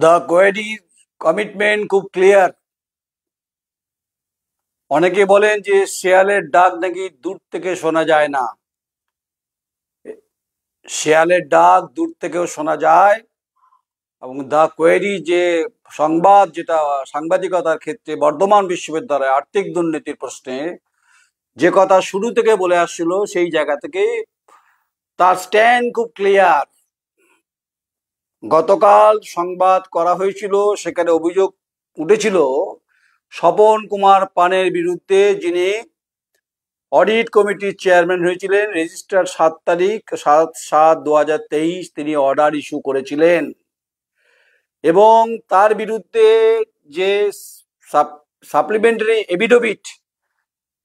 The কোয়েরির commitment খুব clear. অনেকে বলেন যে শেয়ালের ডাক নাকি দূর থেকে শোনা যায় না। শেয়ালের ডাক দূর থেকেও শোনা যায়, এবং দ্য কোয়েরি যে সংবাদ, যেটা সাংবাদিকতার ক্ষেত্রে বর্ধমান বিশ্ববিদ্যালয়ে আর্থিক দুর্নীতির প্রশ্নে যে কথা শুরু থেকে বলে আসছিল, সেই জায়গা থেকে তার স্ট্যান্ড খুব ক্লিয়ার। গতকাল সংবাদ করা হয়েছিল, সেখানে অভিযোগ উঠেছিল স্বপন কুমার পানের বিরুদ্ধে, যিনি অডিট কমিটির চেয়ারম্যান হয়েছিলেন। রেজিস্টার 7/7/2023 তিনি অর্ডার ইস্যু করেছিলেন, এবং তার বিরুদ্ধে যে সাপ্লিমেন্টারি এফিডেভিট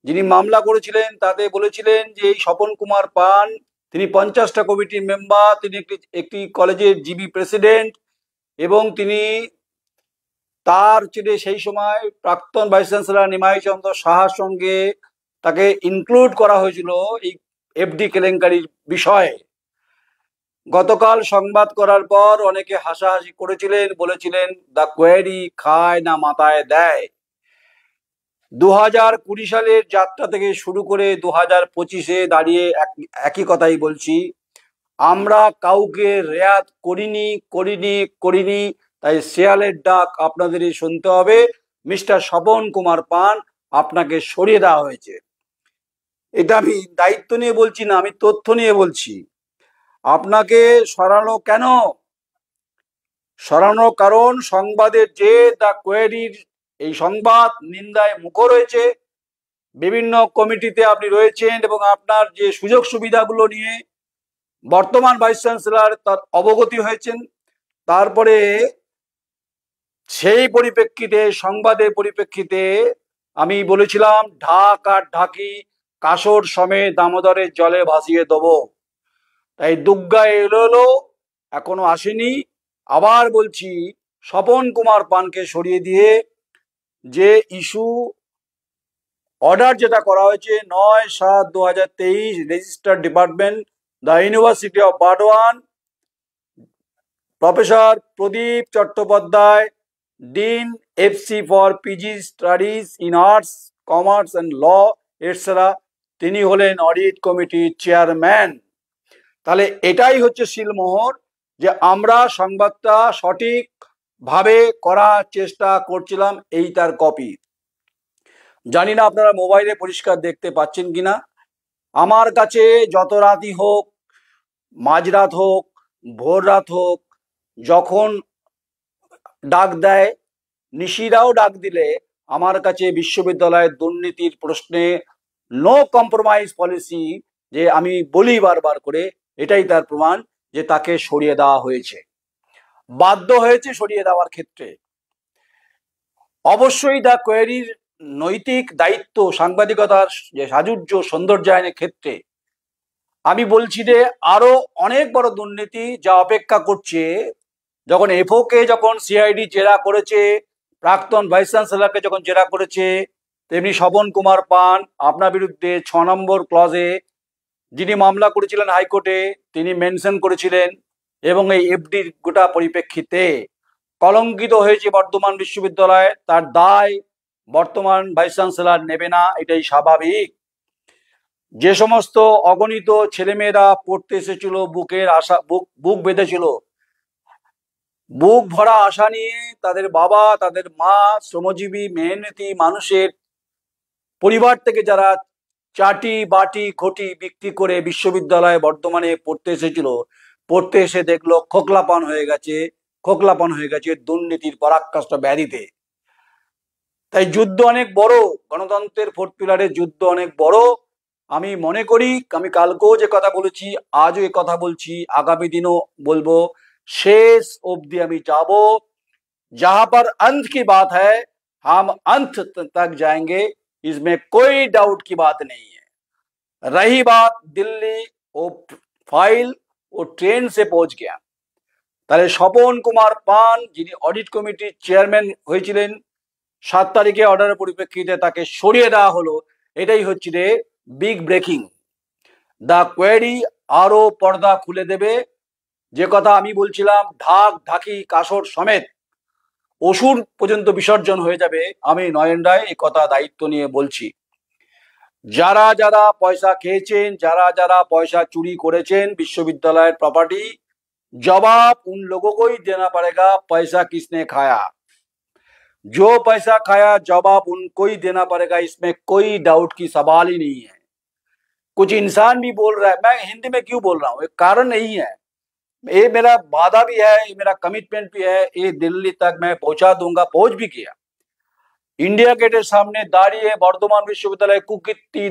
যিনি মামলা করেছিলেন, তাতে বলেছিলেন যে এই স্বপন কুমার পান, তিনি 50টা কমিটির মেম্বার, তিনি একটি কলেজের জিবি প্রেসিডেন্ট, এবং তিনি তার সেই সময় প্রাক্তন ভাইস চ্যান্সেলর নিমাই চন্দ্র সাহার সঙ্গে তাকে ইনক্লুড করা হয়েছিল এই এফডি কেলেঙ্কারির বিষয়ে। গতকাল সংবাদ করার পর অনেকে হাসাহাসি করেছিলেন, বলেছিলেন দ্য কোয়েরি খায় না মাথায় দেয়। 2020 সালের যাত্রা থেকে শুরু করে 2025-এ দাঁড়িয়ে একই কথাই বলছি, আমরা কাউকে রেয়াত করিনি। তাই শেয়ালের ডাক আপনাদেরই শুনতে হবে। মিস্টার স্বপন কুমার পান, আপনাকে সরিয়ে দেওয়া হয়েছে। এটা আমি দায়িত্ব নিয়ে বলছি না, আমি তথ্য নিয়ে বলছি। আপনাকে সরানো কেন? সরানোর কারণ সংবাদের যে দ্য কোয়েরির এই সংবাদ নিন্দায় মুখর হয়েছে, বিভিন্ন কমিটিতে আপনি রয়েছেন, এবং আপনার যে সুযোগ সুবিধাগুলো নিয়ে বর্তমান ভাইস চ্যান্সেলর তার অবগতি হয়েছেন। তারপরে সেই পরিপ্রেক্ষিতে, সংবাদের পরিপ্রেক্ষিতে আমি বলেছিলাম ঢাক আর ঢাকি কাসর সমেত দামোদরের জলে ভাসিয়ে দেবো। তাই দুগ্গা এলো, এখনো আসেনি। আবার বলছি, স্বপন কুমার পানকে সরিয়ে দিয়ে যে ইস্যু অর্ডার যেটা করা হয়েছে 9/7/2023, register department, the university of Burdwan, professor Pradip Chattopadhyay, dean FC for PG studies in arts, commerce and law etcetera, তিনি হলেন অডিট কমিটির চেয়ারম্যান। তাহলে এটাই হচ্ছে সিলমোহর, যে আমরা সংবাদটা সঠিকভাবে করার চেষ্টা করছিলাম। এই তার কপি। জানি না আপনারা মোবাইলে পরিষ্কার দেখতে পাচ্ছেন কিনা। আমার কাছে যত রাতই হোক, মাঝরাত হোক, ভোর রাত হোক, যখন ডাক দেয়, নিশিরাও ডাক দিলে আমার কাছে বিশ্ববিদ্যালয়ের দুর্নীতির প্রশ্নে নো কম্প্রোমাইজ পলিসি যে আমি বলি বারবার করে, এটাই তার প্রমাণ যে তাকে সরিয়ে দেওয়া হয়েছে, বাধ্য হয়েছে সরিয়ে দেওয়ার ক্ষেত্রে। অবশ্যই দ্য কোয়েরির নৈতিক দায়িত্ব সাংবাদিকতার যে সাজুজ্য সৌন্দর্যায়নের ক্ষেত্রে, আমি বলছি যে আরো অনেক বড় দুর্নীতি যা অপেক্ষা করছে। যখন এফওকে, যখন সিআইডি জেরা করেছে, প্রাক্তন ভাইস চ্যান্সেলরকে যখন জেরা করেছে, তেমনি স্বপন কুমার পান আপনার বিরুদ্ধে 6 নম্বর ক্লজে যিনি মামলা করেছিলেন হাইকোর্টে, তিনি মেনশন করেছিলেন, এবং এই এফডির গোটা পরিপ্রেক্ষিতে কলঙ্কিত হয়েছে বর্ধমান বিশ্ববিদ্যালয়। তার দায় বর্তমান ভাইস চ্যান্সেলর নেবে না, এটাই স্বাভাবিক। যে সমস্ত অগণিত ছেলেমেয়েরা পড়তে এসেছিল, বুকের আশা, বুক বেঁধেছিল, বুক ভরা আশা নিয়ে, তাদের বাবা, তাদের মা, শ্রমজীবী মেহনতি মানুষের পরিবার থেকে যারা চাটি বাটি ঘটি বিক্রি করে বিশ্ববিদ্যালয়ে বর্তমানে পড়তে এসেছিল, পড়তে এসে দেখলো খোকলাপান হয়ে গেছে দুর্নীতির পরাকাষ্ঠ ব্যাধিতে। তাই যুদ্ধ অনেক বড়, গণতন্ত্রের 4th পিলারের যুদ্ধ অনেক বড়। আমি মনে করি, আমি কালকেও যে কথা বলেছি, আজও এ কথা বলছি, আগামী দিনও বলবো, শেষ অবধি আমি যাব। जहां पर अंत की बात है, हम अंत तक जाएंगे, इसमें कोई डाउट की बात नहीं है। रही बात दिल्ली, वो फाइल वो ट्रेन से पहुंच गया। তাহলে স্বপন কুমার পান, যিনি অডিট কমিটির চেয়ারম্যান হয়েছিলেন, 7 তারিখে অর্ডারের পরিপ্রেক্ষিতে তাকে সরিয়ে দেওয়া হলো। এটাই হচ্ছে রে বিগ ব্রেকিং। দ্য কোয়েরি আরো পর্দা খুলে দেবে। যে কথা আমি বলছিলাম ঢাক ঢাকি কাসর সমেত অসুর পর্যন্ত বিসর্জন হয়ে যাবে। আমি নয়ন রায় এই কথা দায়িত্ব নিয়ে বলছি। যারা যারা পয়সা খেয়েছেন, যারা যারা পয়সা চুরি করেছেন विश्वविद्यालय प्रॉपर्टी, जवाब उन लोगों को ही देना पड़ेगा। पैसा किसने खाया, जो पैसा खाया जवाब उनको ही देना पड़ेगा। इसमें कोई डाउट की सवाल ही नहीं है। कुछ इंसान भी बोल रहा है, मैं हिंदी में क्यों बोल रहा हूँ, एक कारण नहीं है। ये मेरा वादा भी है, ये मेरा कमिटमेंट भी है, ये दिल्ली तक मैं पहुंचा दूंगा, पहुंच भी किया। इंडिया गेटेर सामने दाड़िए बर्धमान विश्वविद्यालय कुकीर्ति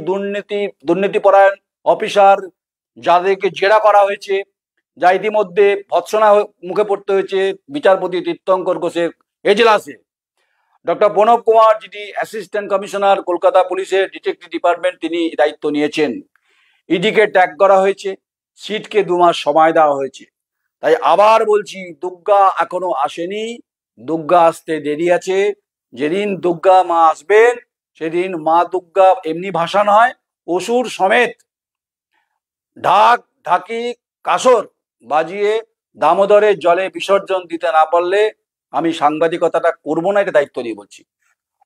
दुर्नीतिपरायण অফিসার যাদেরকে জেরা করা হয়েছে, যা ইতিমধ্যে ভৎসনা মুখে পড়তে হয়েছে বিচারপতি তীর্থঙ্কর ঘোষের এজলাসে, ডক্টর প্রণব কুমার যিনি অ্যাসিস্ট্যান্ট কমিশনার কলকাতা পুলিশের ডিটেকটিভ ডিপার্টমেন্ট, তিনি দায়িত্ব নিয়েছেন। ইডিকে ট্যাগ করা হয়েছে, সিটকে 2 মাস সময় দেওয়া হয়েছে। তাই আবার বলছি, দুর্গা এখনো আসেনি, দুর্গা আসতে দেরি আছে। যেদিন দুর্গা মা আসবেন সেদিন মা দুর্গা এমনি ভাষা নয়, অসুর সমেত ঢাক ঢাকি কাসর বাজিয়ে দামোদরের জলে বিসর্জন দিতে না পারলে আমি সাংবাদিকতাটা করবো না, এটা দায়িত্ব নিয়ে বলছি।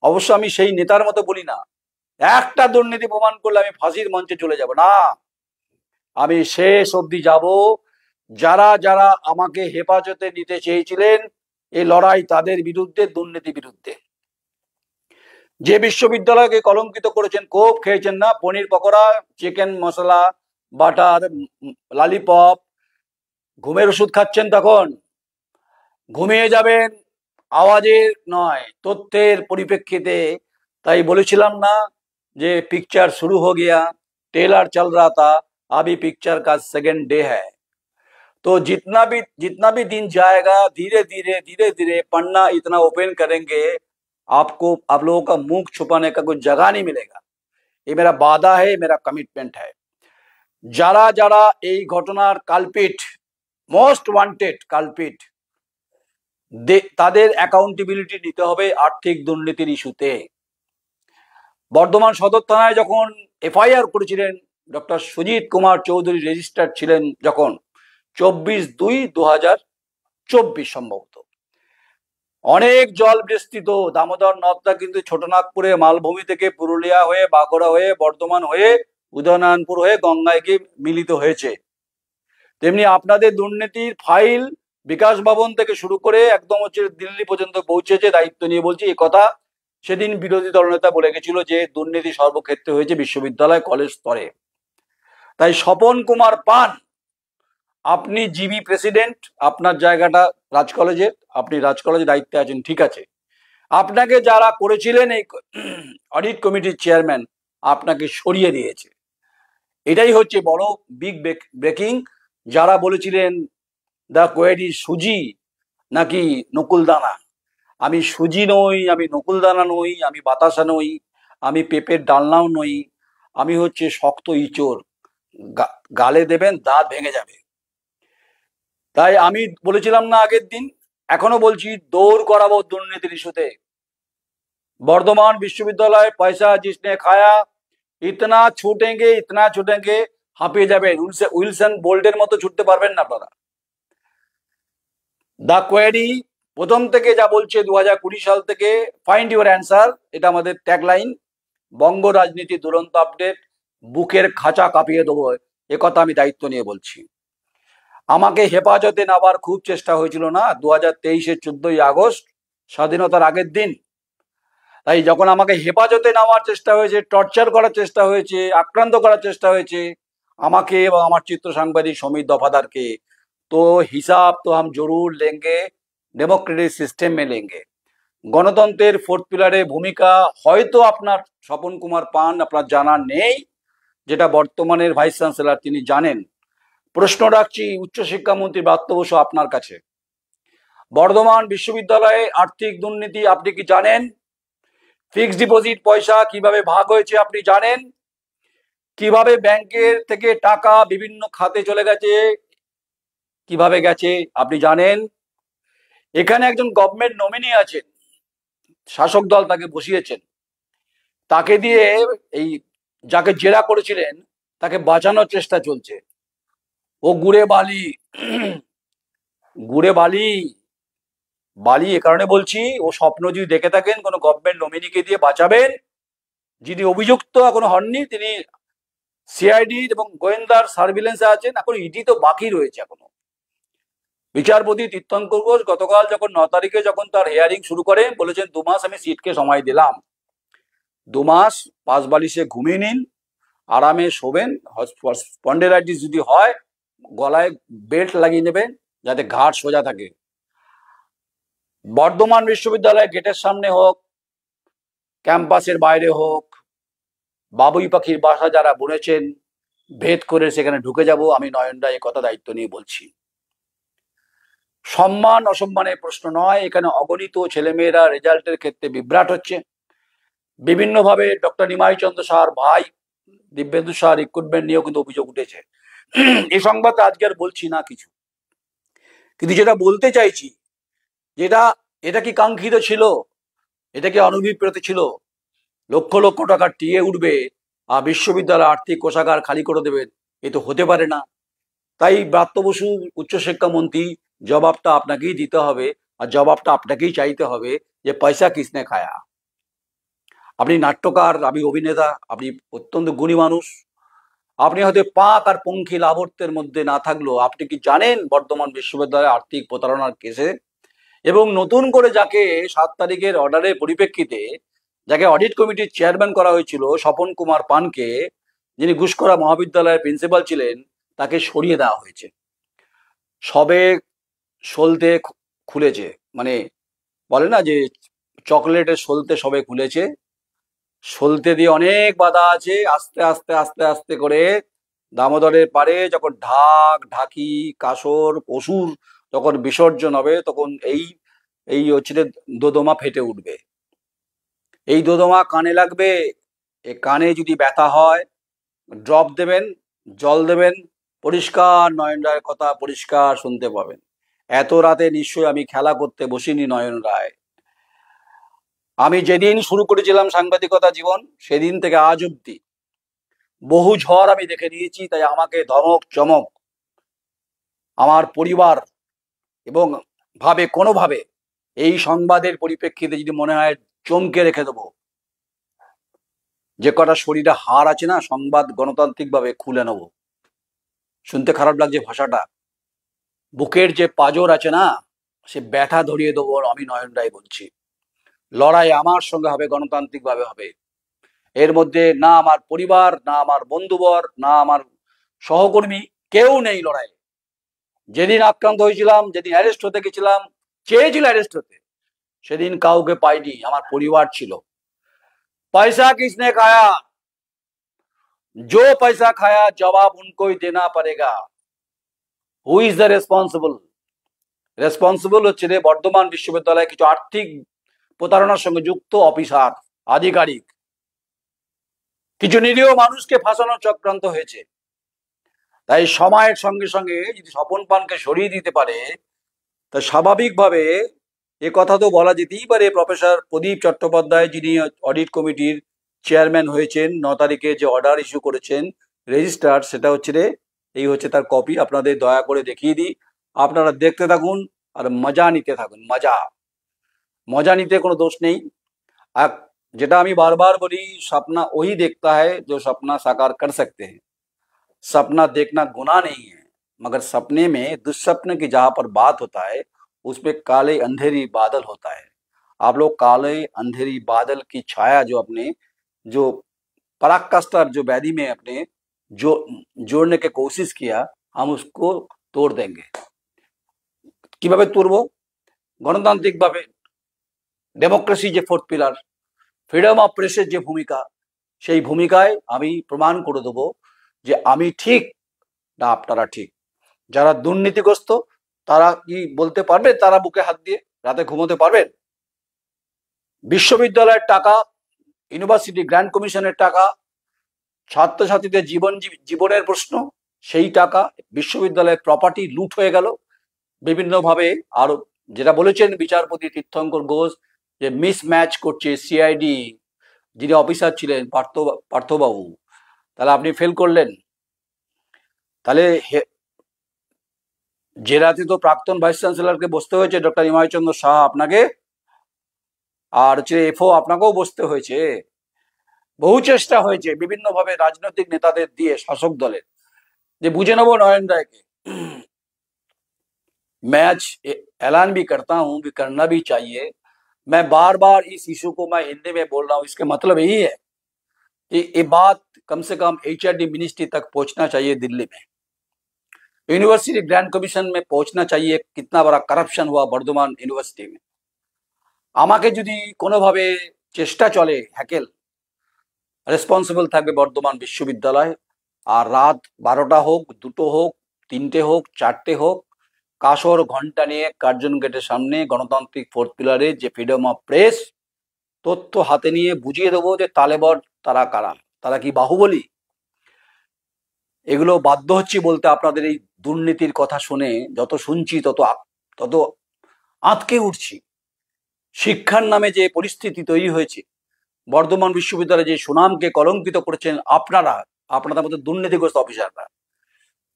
অবশ্য আমি সেই নেতার মতো বলি না, একটা দুর্নীতি প্রমাণ করলে আমি ফাঁসির মঞ্চে চলে যাব না, আমি শেষ অবধি যাব। যারা যারা আমাকে হেফাজতে নিতে চেয়েছিলেন, এই লড়াই তাদের বিরুদ্ধে, দুর্নীতি বিরুদ্ধে। যে বিশ্ববিদ্যালয়কে কলঙ্কিত করেছেন, কোপ খেয়েছেন না, পনির পকোড়া, চিকেন মশলা, বাটার, লালিপপ, ঘুমের ওষুধ খাচ্ছেন, তখন ঘুমিয়ে যাবেন আওয়াজের নয়, তথ্যের পরিপ্রেক্ষিতে। তাই বলেছিলাম না যে पिक्चर शुरू हो गया, ट्रेलर चल रहा था, अभी पिक्चर का सेकंड डे है। तो जितना भी दिन जाएगा, धीरे धीरे पन्ना इतना ओपन करेंगे, आपको आप लोगों का मुंह छुपाने का कोई जगह नहीं मिलेगा। ये मेरा वादा है, मेरा कमिटमेंट है। যারা যারা এই ঘটনার কালপিট, মোস্ট ওয়ান্টেড কালপিট, তাদের অ্যাকাউন্টেবিলিটি নিতে হবে আর্থিক দুর্নীতির ইস্যুতে। বর্ধমান সদর থানায় যখন এফআইআর করেছিলেন ডক্টর সুজিত কুমার চৌধুরী, রেজিস্টার্ড ছিলেন যখন 24/2/2024 সম্ভবত, অনেক জল বিস্তৃত দামোদর নদটা কিন্তু ছোটনাগপুরে মালভূমি থেকে পুরুলিয়া হয়ে, বাঁকুড়া হয়ে, বর্ধমান হয়ে, উদয়নারায়ণপুর হয়ে গঙ্গায় গিয়ে মিলিত হয়েছে। তেমনি আপনাদের দুর্নীতির ফাইল বিকাশ ভবন থেকে শুরু করে একদম হচ্ছে দিল্লি পর্যন্ত পৌঁছেছে। দায়িত্ব নিয়ে বলছি এই কথা। সেদিন বিরোধী দলনেতা বলে গেছিল যে দুর্নীতি সর্বক্ষেত্রে হয়েছে, বিশ্ববিদ্যালয় কলেজ স্তরে। তাই স্বপন কুমার পান, আপনি জিবি প্রেসিডেন্ট, আপনার জায়গাটা রাজ কলেজে, আপনি রাজ কলেজে দায়িত্বে আছেন, ঠিক আছে। আপনাকে যারা করেছিলেন এই অডিট কমিটির চেয়ারম্যান, আপনাকে সরিয়ে দিয়েছে। এটাই হচ্ছে বড় বিগ ব্রেকিং। যারা বলেছিলেন দা কোয়েডি সুজি নাকি নকুলদানা, আমি সুজি নই, আমি নকুলদানা নই, আমি বাতাসা নই, আমি পেঁপের ডালনাও নই, আমি হচ্ছে শক্ত ইঁচড়, গালে দেবেন দাঁত ভেঙে যাবে। তাই আমি বলেছিলাম না আগের দিন, এখনো বলছি, দৌড় করাবো দুর্নীতির ইস্যুতে। বর্ধমান বিশ্ববিদ্যালয় পয়সা जिसने খায়া, ইতনা ছুটেঙ্গে হাঁপিয়ে যাবেন। উইলসন বোল্টের মতো ছুটতে পারবেন না আপনারা। দা কোয়েরি প্রথম থেকে যা বলছে, 2020 সাল থেকে, ফাইন্ড ইউর অ্যান্সার, এটা আমাদের ট্যাগলাইন। বঙ্গ রাজনীতি দুরন্ত আপডেট, বুকের খাঁচা কাঁপিয়ে দেবো, একথা আমি দায়িত্ব নিয়ে বলছি। আমাকে হেফাজতে নেওয়ার খুব চেষ্টা হয়েছিল না 2023-এর 14ই আগস্ট, স্বাধীনতার আগের দিন। তাই যখন আমাকে হেফাজতে নেওয়ার চেষ্টা হয়েছে, টর্চার করার চেষ্টা হয়েছে, আক্রান্ত করার চেষ্টা হয়েছে আমাকে এবং আমার চিত্র সাংবাদিক সমীর দফাদারকে, তো হিসাব তো हम जरूर लेंगे, ডেমোক্রেটিক সিস্টেম में लेंगे। গণতন্ত্রের 4th পিলারে ভূমিকা হয়তো আপনার স্বপন কুমার পান আপনার জানা নেই, যেটা বর্তমানের ভাইস চ্যান্সেলর তিনি জানেন। প্রশ্ন রাখছি উচ্চশিক্ষামন্ত্রী ব্রাত্য বসু আপনার কাছে, বর্ধমান বিশ্ববিদ্যালয়ে আর্থিক দুর্নীতি আপনি কি জানেন? ফিক্সড ডিপোজিট পয়সা কিভাবে ভাগ হয়েছে আপনি জানেন? কিভাবে ব্যাংকের থেকে টাকা বিভিন্ন খাতে চলে গেছে, কিভাবে গেছে আপনি জানেন? এখানে একজন গভর্নমেন্ট নমিনি আছেন, শাসক দল তাকে বসিয়েছেন, তাকে দিয়ে এই যাকে জেরা করেছিলেন তাকে বাঁচানোর চেষ্টা চলছে। ও গুড়ে বালি বালি এ কারণে বলছি, ও স্বপ্ন যদি দেখে থাকেন কোনো গভর্নমেন্ট নমিনিকে দিয়ে বাঁচাবেন, যিনি অভিযুক্ত এখনো হননি, তিনি সিআইডি এবং গোয়েন্দার সার্ভিলেন্সে আছেন, এখন ইডি তো বাকি রয়েছে এখনো। বিচারপতি তীর্থঙ্কর ঘোষ গতকাল যখন 9 তারিখে যখন তার হিয়ারিং শুরু করেন, বলেছেন 2 মাস আমি সিটকে সময় দিলাম, 2 মাস পাশ বালিশে ঘুমিয়ে নিন, আরামে শোবেন, স্পন্ডেলাইটিস যদি হয় গলায় বেল্ট লাগিয়ে নেবেন যাতে ঘাড় সোজা থাকে। বর্ধমান বিশ্ববিদ্যালয় গেটের সামনে হোক, ক্যাম্পাসের বাইরে হোক, বাবুই পাখির বাসা যারা বুনেছেন ভেদ করে সেখানে ঢুকে যাব, আমি নয়ন রায় এ কথা দায়িত্ব নিয়ে বলছি। সম্মান অসম্মানের প্রশ্ন নয়, এখানে অগণিত ছেলেমেয়েরা রেজাল্টের ক্ষেত্রে বিভ্রাট হচ্ছে বিভিন্নভাবে। ডক্টর নিমাই চন্দ্র সাহার ভাই দিব্যেন্দু সাহা রিক্রুটমেন্ট নিয়েও কিন্তু অভিযোগ উঠেছে। এই সংবাদ আজকে আর বলছি না কিছু, কিন্তু যেটা বলতে চাইছি, এটা কি কাঙ্ক্ষিত ছিল? এটা কি অনভিপ্রেত ছিল? লক্ষ লক্ষ টাকা টিয়ে উঠবে আর বিশ্ববিদ্যালয় আর্থিক কোষাগার খালি করে দেবেন, এ তো হতে পারে না। তাই ব্রাত্য বসু উচ্চশিক্ষামন্ত্রী, জবাবটা আপনাকেই দিতে হবে, আর জবাবটা আপনাকেই চাইতে হবে যে পয়সা কিসনে খায়া। আপনি নাট্যকার, আমি অভিনেতা, আপনি অত্যন্ত গুণী মানুষ, আপনি হয়তো পাক আর পঙ্খী লাবর্তের মধ্যে না থাকলেও আপনি কি জানেন বর্ধমান বিশ্ববিদ্যালয়ের আর্থিক প্রতারণার কেসে এবং নতুন করে যাকে 7 তারিখের অর্ডারের পরিপ্রেক্ষিতে যাকে অডিট কমিটির চেয়ারম্যান করা হয়েছিল স্বপন কুমার পানকে, যিনি ঘুষখোরা মহাবিদ্যালয়ের প্রিন্সিপাল ছিলেন, তাকে সরিয়ে দেওয়া হয়েছে। সবে সলতে খুলেছে, মানে বলে না যে চকলেটের সলতে সবে খুলেছে, সলতে দিয়ে অনেক বাধা আছে। আস্তে আস্তে আস্তে আস্তে করে দামোদরের পারে যখন ঢাক ঢাকি কাসর পশুর যখন বিসর্জন হবে, তখন এই এই হচ্ছে দোদমা ফেটে উঠবে। এই দোদমা কানে লাগবে, এ কানে যদি ব্যথা হয় ড্রপ দেবেন, জল দেবেন, পরিষ্কার নয়ন রায়ের কথা পরিষ্কার শুনতে পাবেন। এত রাতে নিশ্চয়ই আমি খেলা করতে বসিনি নয়ন রায়। আমি যেদিন শুরু করেছিলাম সাংবাদিকতা জীবন, সেদিন থেকে আজ অব্দি বহু ঝড় আমি দেখে নিয়েছি। তাই আমাকে ধমক চমক আমার পরিবার এবং কোনোভাবে এই সংবাদের পরিপ্রেক্ষিতে যদি মনে হয় চমকে রেখে দেবো, যে কটা শরীরে হাড় আছে না, সংবাদ গণতান্ত্রিক ভাবে খুলে নেব। শুনতে খারাপ লাগছে ভাষাটা, বুকের যে পাঁজর আছে না, সে ব্যথা ধরিয়ে দেবো, আমি নয়ন রায় বলছি। লড়াই আমার সঙ্গে হবে, গণতান্ত্রিক ভাবে হবে। এর মধ্যে না আমার পরিবার, না আমার বন্ধুবর, না আমার সহকর্মী, কেউ নেই লড়াই। যেদিন আক্রান্ত হয়েছিলাম, যেদিন অ্যারেস্ট হতে গেছিলাম, চেয়েছিল অ্যারেস্ট হতে, সেদিন কাউকে পাইনি, আমার পরিবার ছিল। पैसा किसने खाया? जो पैसा खाया जवाब उनको ही देना पड़ेगा। Who is the responsible? Responsible হচ্ছে রে বর্ধমান বিশ্ববিদ্যালয়ে কিছু আর্থিক প্রতারণার সঙ্গে যুক্ত অফিসার আধিকারিক, কিছু নিরীহ মানুষকে ফাঁসানোর চক্রান্ত হয়েছে। তাই সময়ের সঙ্গে সঙ্গে যদি স্বপন পানকে সরিয়ে দিতে পারে, তা স্বাভাবিকভাবে এ কথা তো বলা যেতেই পারে প্রফেসর প্রদীপ চট্টোপাধ্যায়, যিনি অডিট কমিটির চেয়ারম্যান হয়েছেন, 9 তারিখে যে অর্ডার ইস্যু করেছেন রেজিস্ট্রার, সেটা হচ্ছে রে এই হচ্ছে তার কপি। আপনাদের দয়া করে দেখিয়ে দিই, আপনারা দেখতে থাকুন আর মজা নিতে থাকুন। মজা নিতে কোনো দোষ নেই। আর যেটা আমি বারবার বলি, सपना वही देखता है जो सपना साकार कर सकते हैं। सपना देखना गुनाह नहीं है, मगर सपने में दुस्सपने की जहां पर बात होता है, उसमें काले अंधेरी बादल होता है। आप लोग काले अंधेरी बादल की छाया जो अपने जो पराकाष्ठा जो व्याधि में अपने जो जोड़ने की कोशिश किया, हम उसको तोड़ देंगे। কিভাবে তুলবো? গণতান্ত্রিকভাবে, ডেমোক্রেসি যে 4th পিলার, ফ্রিডম অফ প্রেসের যে ভূমিকা, সেই ভূমিকায় আমি প্রমাণ করে দেবো যে আমি ঠিক না আপনারা ঠিক। যারা দুর্নীতিগ্রস্ত তারা কি বলতে পারবে? তারা বুকে হাত দিয়ে রাতে ঘুমোতে পারবেন? বিশ্ববিদ্যালয়ের টাকা, ইউনিভার্সিটি গ্র্যান্ট কমিশনের টাকা, ছাত্রছাত্রীদের জীবনের প্রশ্ন, সেই টাকা বিশ্ববিদ্যালয়ের প্রপার্টি লুট হয়ে গেল বিভিন্নভাবে। আরো যেটা বলেছেন বিচারপতি তীর্থঙ্কর ঘোষ, যে মিসম্যাচ করছে সিআইডি, যিনি অফিসার ছিলেন পার্থবাবু, তাহলে আপনি ফেল করলেন। তাহলে জেরাতে তো প্রাক্তন ভাইস চ্যান্সেলরকে বসতে হয়েছে, ডক্টর ইমাইচন্দ্র শাহ আপনাকে, আর হচ্ছে এফও আপনাকেও বসতে হয়েছে। বহু চেষ্টা হয়েছে বিভিন্নভাবে রাজনৈতিক নেতাদের দিয়ে, শাসক দলের, যে বুঝে নেবো নয়ন রায়কে। मैं आज ऐलान भी करता हूं, भी करना भी चाहिए। मैं बार बार इस इशू को मैं हिंदी में बोल रहा हूं, इसके मतलब यही है कि ये बात कम से कम एचआरडी मिनिस्ट्री तक पहुंचना चाहिए, दिल्ली में यूनिवर्सिटी ग्रैंड कमीशन में पहुंचना चाहिए कितना बड़ा करप्शन हुआ बर्धमान यूनिवर्सिटी में। আমাকে যদি কোনোভাবে চেষ্টা চলে হ্যাকেল, রেসপন্সিবল থাকবে বর্ধমান বিশ্ববিদ্যালয়। আর রাত 12টা হোক, 2টো হোক, 3টে হোক, 4টে হোক, কাসর ঘন্টা নিয়ে কার্জন গেটের সামনে গণতান্ত্রিক ফোর্থ পিলারে যে ফ্রিডম অফ প্রেস, তথ্য হাতে নিয়ে বুঝিয়ে দেবো যে তালেবর তারা কারা, তারা কি বাহুবলী। এগুলো বাধ্য হচ্ছি বলতে, আপনাদের এই দুর্নীতির কথা শুনে যত শুনছি তত আঁতকে উঠছি। শিক্ষার নামে যে পরিস্থিতি তৈরি হয়েছে, বর্ধমান বিশ্ববিদ্যালয়ে যে সুনামকে কলঙ্কিত করেছেন আপনারা, আপনাদের মধ্যে দুর্নীতিগ্রস্ত অফিসাররা,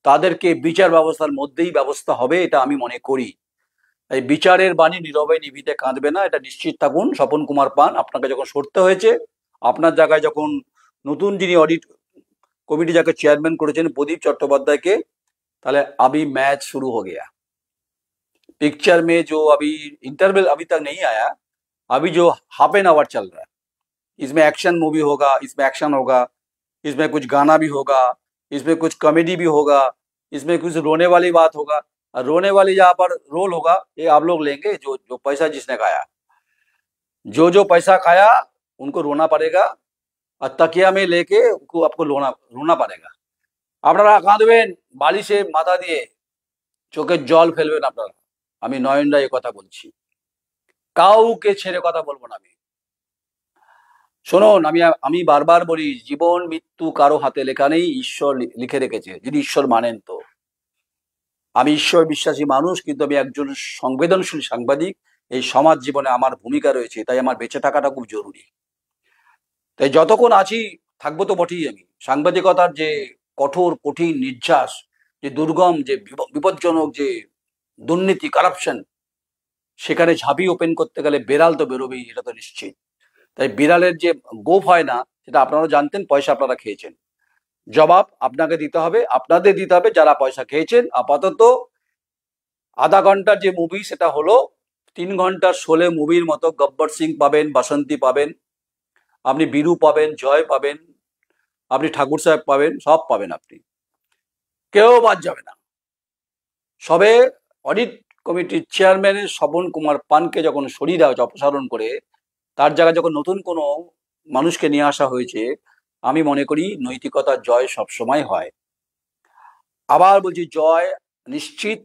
তাদেরকে বিচার ব্যবস্থার মধ্যেই ব্যবস্থা হবে, এটা আমি মনে করি। এই বিচারের বাণী নীরবে নিভিতে কাঁদবে না, এটা নিশ্চিত থাকুন। স্বপন কুমার পান, আপনাকে যখন সরতে হয়েছে, আপনার জায়গায় যখন নতুন যিনি অডিট कमेटी जाके चेयरमैन करेছেন प्रदीप चट्टोपाध्याय, ताहले अभी मैच शुरू हो गया। पिक्चर में जो अभी इंटरवल अभी तक नहीं आया, अभी जो हाफ एन आवर चल रहा है, इसमें एक्शन मूवी होगा, इसमें एक्शन होगा, इसमें कुछ गाना भी होगा, इसमें कुछ कॉमेडी भी होगा, इसमें कुछ रोने वाली बात होगा। और रोने वाली जहाँ पर रोल होगा, ये आप लोग लेंगे, जो जो पैसा जिसने खाया, जो पैसा खाया उनको रोना पड़ेगा, और तकिया में लेके उनको आपको रोना पड़ेगा। আপনারা কাঁদবেন, বালিশে মাথা দিয়ে চোখের জল ফেলবেন আপনারা। আমি নয়ন রায় কথা বলছি, কাউকে ছেড়ে কথা বলবো না আমি। শুনুন, আমি বারবার বলি, জীবন মৃত্যু কারো হাতে লেখা নেই, ঈশ্বর লিখে রেখেছে, যদি ঈশ্বর মানেন তো। আমি ঈশ্বর বিশ্বাসী মানুষ, কিন্তু আমি একজন সংবেদনশীল সাংবাদিক। এই সমাজ জীবনে আমার ভূমিকা রয়েছে, তাই আমার বেঁচে থাকাটা খুব জরুরি। তাই যতক্ষণ আছি থাকবো তো বটেই। আমি সাংবাদিকতার যে কঠোর কঠিন নির্যাস, যে দুর্গম, যে বিপজ্জনক যে দুর্নীতি কারাপশন, সেখানে ঝাঁপি ওপেন করতে গেলে বেড়াল তো বেরোবেই, এটা তো নিশ্চিত। তাই বিড়ালের যে গোফ হয় না, সেটা আপনারা জানতেন, পয়সা আপনারা খেয়েছেন, জবাব আপনাকে দিতে হবে, আপনাদের দিতে হবে যারা পয়সা খেয়েছেন। আপাতত আধা ঘন্টার যে মুভি, সেটা হলো 3 ঘন্টার শোলে মুভির মতো। গব্বর সিং পাবেন, বাসন্তী পাবেন, আপনি বীরু পাবেন, জয় পাবেন, আপনি ঠাকুর সাহেব পাবেন, সব পাবেন আপনি, কেউ বাদ যাবে না। সবে অডিট কমিটির চেয়ারম্যানের স্বপন কুমার পানকে যখন সরিয়ে দেওয়া হয়েছে অপসারণ করে, তার জায়গায় যখন নতুন কোনো মানুষকে নিয়ে আসা হয়েছে, আমি মনে করি নৈতিকতার জয় সবসময় হয়। আবার বলছি, জয় নিশ্চিত।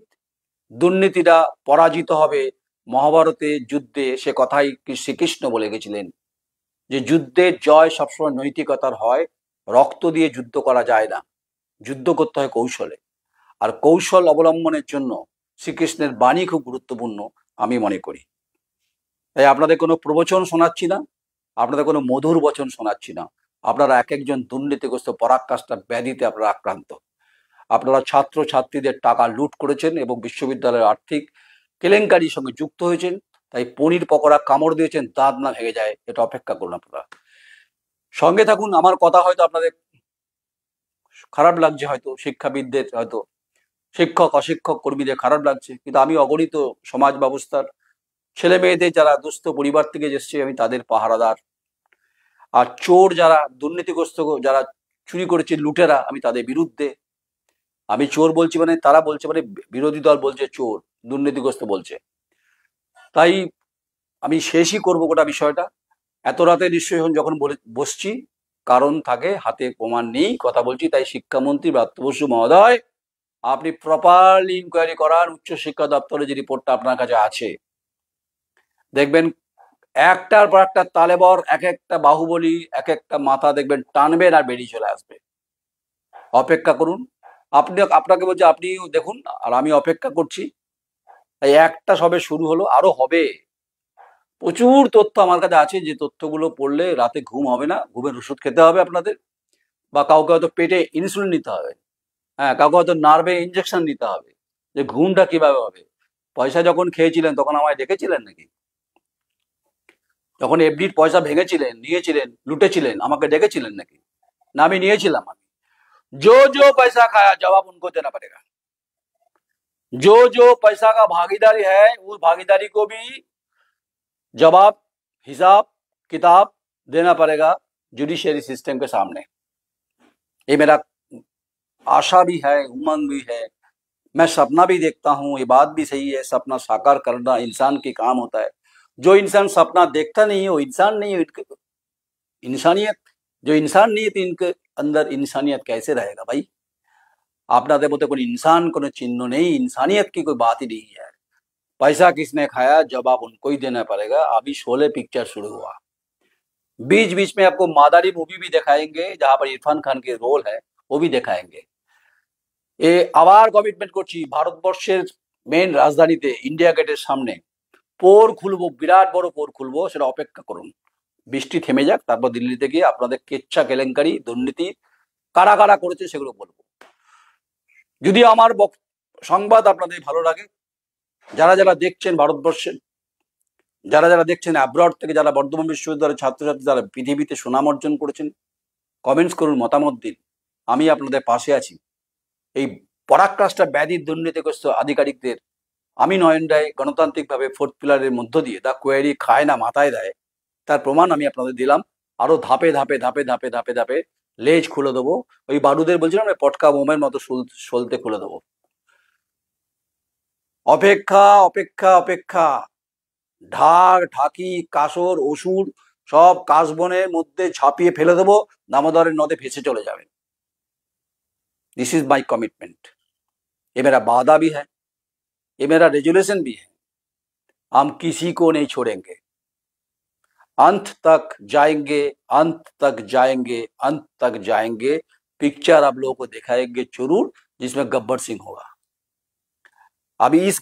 দুর্নীতিটা পরাজিত হবে। মহাভারতে যুদ্ধে সে কথাই শ্রীকৃষ্ণ বলে গেছিলেন যে যুদ্ধের জয় সবসময় নৈতিকতার হয়, রক্ত দিয়ে যুদ্ধ করা যায় না, যুদ্ধ করতে হয় কৌশলে। আর কৌশল অবলম্বনের জন্য শ্রীকৃষ্ণের বাণী খুব গুরুত্বপূর্ণ আমি মনে করি। তাই আপনাদের কোনো প্রবচন শোনাচ্ছি না, আপনাদের কোনো মধুর বচন শোনাচ্ছি না। আপনারা এক একজন দুর্নীতিগ্রস্ত পরাকাষ্ঠা ব্যাধিতে আপনারা আক্রান্ত। আপনারা ছাত্র ছাত্রীদের টাকা লুট করেছেন এবং বিশ্ববিদ্যালয়ের আর্থিক কেলেঙ্কারির সঙ্গে যুক্ত হয়েছেন। তাই পনির পকোড়া কামড় দিয়েছেন, দাঁত না ভেঙে যায়, এটা অপেক্ষা করুন। আপনারা সঙ্গে থাকুন। আমার কথা হয়তো আপনাদের খারাপ লাগছে, হয়তো শিক্ষাবিদদের, হয়তো শিক্ষক অশিক্ষক কর্মীদের খারাপ লাগছে, কিন্তু আমি অগণিত সমাজ ব্যবস্থার ছেলে মেয়েদের যারা দুস্থ পরিবার থেকে এসছে, আমি তাদের পাহারাদার। আর চোর যারা দুর্নীতিগ্রস্ত, যারা চুরি করেছে, লুটেরা, আমি তাদের বিরুদ্ধে। আমি চোর বলছি মানে তারা বলছে, মানে বিরোধী দল বলছে চোর, দুর্নীতিগ্রস্ত বলছে। তাই আমি শেষই করবো গোটা বিষয়টা। এত রাতে নিশ্চয়ই যখন বসছি, কারণ থাকে, হাতে প্রমাণ নেই, কথা বলছি। তাই শিক্ষামন্ত্রী ব্রাত্য বসু মহোদয়, আপনি প্রপারলি ইনকোয়ারি করার, উচ্চশিক্ষা দপ্তরে যে রিপোর্টটা আপনার কাছে আছে, দেখবেন একটার পর একটা তালেবর, এক একটা বাহুবলী, এক একটা মাথা দেখবেন টানবেন আর বেরিয়ে চলে আসবে। অপেক্ষা করুন। আপনাকে বলছি, আপনিও দেখুন, আর আমি অপেক্ষা করছি। এই একটা সবে শুরু হলো, আরো হবে। প্রচুর তথ্য আমার কাছে আছে, যে তথ্যগুলো পড়লে রাতে ঘুম হবে না, ঘুমের ওষুধ খেতে হবে আপনাদের, বা কাউকে হয়তো পেটে ইনসুলিন নিতে হবে, হ্যাঁ, কাউকে হয়তো নার্ভে ইঞ্জেকশন নিতে হবে, যে ঘুমটা কিভাবে হবে। পয়সা যখন খেয়েছিলেন তখন আমায় দেখেছিলেন নাকি? যখন এফডির পয়সা ভেঙেছিলেন, নিয়েছিলেন, লুটেছিলেন, আমাকে দেখেছিলেন নাকি? না আমি নিয়েছিলাম। আমি जो पैसा खाया जवाब उनको देना पड़ेगा। जो पैसा का भागीदारी है उस भागीदारी को भी जवाब, हिसाब किताब देना पड़ेगा जुडिशियरी सिस्टम के सामने। ये मेरा आशा भी है, उमंग भी है। मैं सपना भी देखता हूँ, ये बात भी सही है, सपना साकार करना इंसान के काम होता है। जो इंसान सपना देखता नहीं है वो इंसान नहीं है। इंसानियत, जो इंसान नहीं है तो इनके अंदर इंसानियत कैसे रहेगा भाई? আপনাদের মধ্যে কোনো इंसान কোনো चिन्ह नहीं, इंसानियत की कोई बात ही नहीं है। पैसा किसने खाया जवाब उनको ही देना पड़ेगा। अभी शोले पिक्चर शुरू हुआ, बीच बीच में आपको मादारी मूवी भी दिखाएंगे जहां पर इरफान खान के रोल है, वो भी दिखाएंगे। এ আবার কমিটমেন্ট করছি, ভারতবর্ষের মেন রাজধানীতে ইন্ডিয়া গেটের সামনে পোর খুলবো, বিরাট বড় পোর খুলবো, সেটা অপেক্ষা করুন। বৃষ্টি থেমে যাক, তারপর দিল্লিতে গিয়ে আপনাদের কেচ্ছা কেলেঙ্কারি দুর্নীতি কারা কারা করেছে সেগুলো বলবো। যদি আমার সংবাদ আপনাদের ভালো লাগে, যারা যারা দেখছেন ভারতবর্ষের, যারা যারা দেখছেন অ্যাব্রড থেকে, যারা বর্ধমান বিশ্ববিদ্যালয়ের ছাত্রছাত্রী, যারা পৃথিবীতে সুনাম অর্জন করেছেন, কমেন্টস করুন, মতামত দিন। আমি আপনাদের পাশে আছি। এই পরাক্রাস্টা ব্যাধির দুর্নীতিগ্রস্ত আধিকারিকদের আমি নয়ন রায় গণতান্ত্রিকভাবে ফোর্থ পিলারের মধ্য দিয়ে দা কোয়েরি খায় না মাথায় দেয়, তার প্রমাণ আমি আপনাদের দিলাম। আরো ধাপে ধাপে ধাপে ধাপে ধাপে ধাপে লেজ খুলে দেবো। ওই বারুদের বলছিলাম পটকা বোমের মতো সলতে খুলে দেবো। অপেক্ষা অপেক্ষা অপেক্ষা। ঢাক ঢাকি কাসর অসুর সব কাশবনের মধ্যে ঝাঁপিয়ে ফেলে দেবো, দামোদরের নদে ভেসে চলে যাবে। This is my commitment. ये मेरा वादा भी है, ये मेरा रेजोल्यूशन भी है। हम किसी को नहीं छोड़ेंगे, अंत तक जाएंगे, अंत तक जाएंगे, अंत तक जाएंगे। पिक्चर आप लोगों को दिखाएंगे जरूर, जिसमें गब्बर सिंह होगा। अभी इस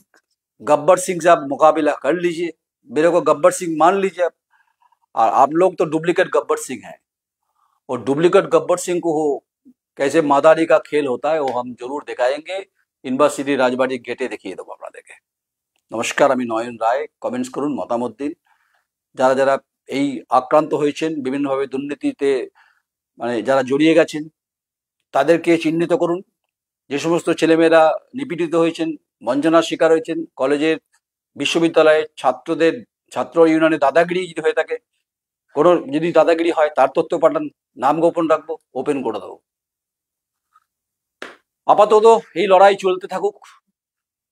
गब्बर सिंह से आप मुकाबला कर लीजिए, मेरे को गब्बर सिंह मान लीजिए आप। और आप लोग तो डुप्लीकेट गब्बर सिंह हैं, और डुप्लीकेट गब्बर सिंह को हो कैसे मादारी का खेल होता है वो हम जरूर दिखाएंगे। ইউনিভার্সিটি রাজবাড়ি গেটে দেখিয়ে দেবো আপনাদেরকে। নমস্কার, আমি নয়ন রায়। কমেন্টস করুন, মতামত দিন। যারা যারা এই আক্রান্ত হয়েছেন বিভিন্নভাবে দুর্নীতিতে, মানে যারা জড়িয়ে গেছেন, তাদেরকে চিহ্নিত করুন। যে সমস্ত ছেলেমেয়েরা নিপীড়িত হয়েছেন, বঞ্চনার শিকার হয়েছেন, কলেজের বিশ্ববিদ্যালয়ের ছাত্রদের, ছাত্র ইউনিয়নে দাদাগিরি যদি হয়ে থাকে, কোনো যদি দাদাগিরি হয় তার তথ্য পাঠান, নাম গোপন রাখবো, ওপেন করে দেবো। আপাতত এই লড়াই চলতে থাকুক।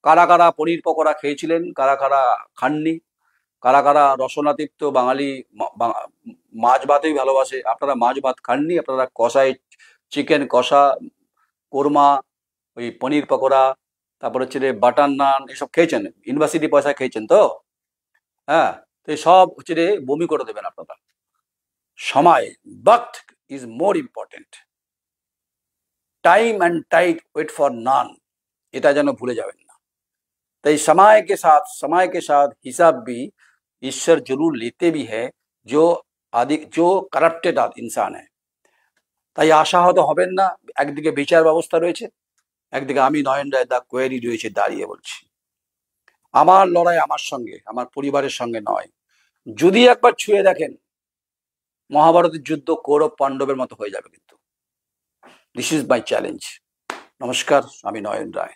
কারা কারা পনির পকোড়া খেয়েছিলেন, কারা কারা খাননি, কারা কারা রসনাতৃপ্ত বাঙালি মাছ ভাতই ভালোবাসে, আপনারা মাছ ভাত খাননি, আপনারা কষাই চিকেন কষা, কোরমা, ওই পনির পকোড়া, তারপর হচ্ছে বাটার নান, এসব খেয়েছেন, ইউনিভার্সিটি পয়সা খেয়েছেন তো। হ্যাঁ, তো সব হচ্ছে বমি করে দেবেন আপনারা। সময়, वक्त is more important. Time and tide wait for none, এটা যেন ভুলে যাবেন না। তাই समय के साथ हिसाब भी ईश्वर जरूर लेते भी है, जो करप्टेड इंसान है। তাই আশাহত হবেন না। একদিকে বিচার ব্যবস্থা রয়েছে, একদিকে আমি নয়ন রায় দা কোয়েরি রয়েছে দাঁড়িয়ে বলছি। আমার লড়াই আমার সঙ্গে, আমার পরিবারের সঙ্গে নয়। যদি একবার ছুঁয়ে দেখেন, মহাভারতের যুদ্ধ কৌরব পাণ্ডবের মতো হয়ে যাবে কিন্তু। This is my challenge. নমস্কার, আমি নয়ন রায়।